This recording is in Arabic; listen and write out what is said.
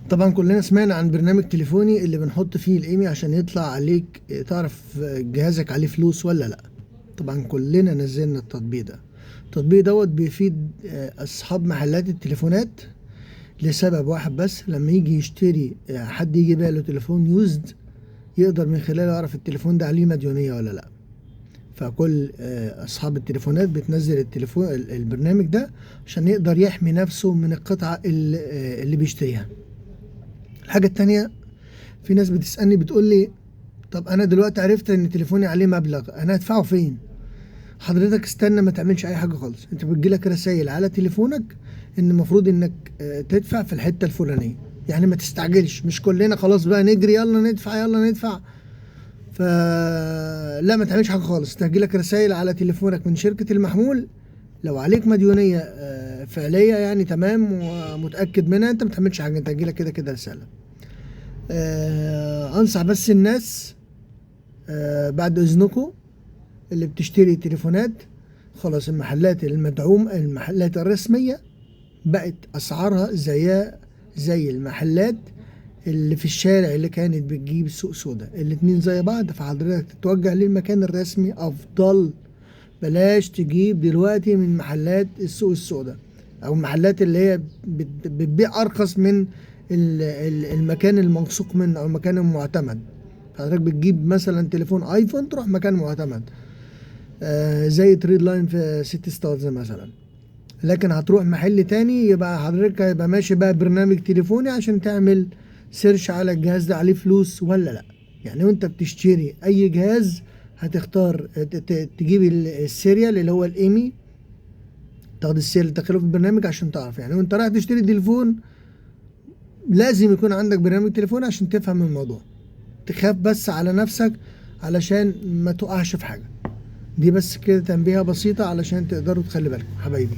طبعا كلنا سمعنا عن برنامج تليفوني اللي بنحط فيه الايمي عشان يطلع عليك تعرف جهازك عليه فلوس ولا لا. طبعا كلنا نزلنا التطبيق ده. التطبيق دوت بيفيد اصحاب محلات التليفونات لسبب واحد بس: لما يجي يشتري حد يجي يبيع له تليفون يوزد، يقدر من خلاله يعرف التليفون ده عليه مديونية ولا لا. فكل اصحاب التليفونات بتنزل التليفون البرنامج ده عشان يقدر يحمي نفسه من القطعة اللي بيشتريها. الحاجة التانية، في ناس بتسألني بتقول لي: طب انا دلوقتي عرفت ان تليفوني عليه مبلغ، انا هدفعه فين؟ حضرتك استنى، ما تعملش اي حاجة خالص. انت بتجيلك رسائل على تليفونك ان المفروض انك تدفع في الحتة الفلانية. يعني ما تستعجلش، مش كلنا خلاص بقى نجري يلا ندفع يلا ندفع. فلا، ما تعملش حاجة خالص. تجيلك رسائل على تليفونك من شركة المحمول لو عليك مديونية فعلية، يعني تمام ومتأكد منها، انت ما تعملش حاجة، انت هتجيلك كده كده رسالة. انصح بس الناس بعد اذنكم اللي بتشتري تليفونات، خلاص المحلات المدعوم، المحلات الرسمية بقت اسعارها زي المحلات اللي في الشارع اللي كانت بتجيب سوق سودا. الاتنين زي بعض، فحضرتك تتوجه للمكان الرسمي افضل. بلاش تجيب دلوقتي من محلات السوق السودا او المحلات اللي هي بتبيع ارخص من المكان الموثوق منه او المكان المعتمد. حضرتك بتجيب مثلا تليفون ايفون، تروح مكان معتمد زي تريد لاين في سيتي ستارز مثلا. لكن هتروح محل تاني، يبقى حضرتك هيبقى ماشي بقى برنامج تليفوني عشان تعمل سيرش على الجهاز ده عليه فلوس ولا لا. يعني وانت بتشتري اي جهاز هتختار تجيب السيريال اللي هو الايمي، تاخد السيريال تدخله في البرنامج عشان تعرف. يعني وانت رايح تشتري تليفون لازم يكون عندك برنامج تليفون عشان تفهم الموضوع. تخاف بس على نفسك علشان ما تقعش في حاجة. دي بس كده تنبيهة بسيطة علشان تقدروا تخلي بالكم حبايبي.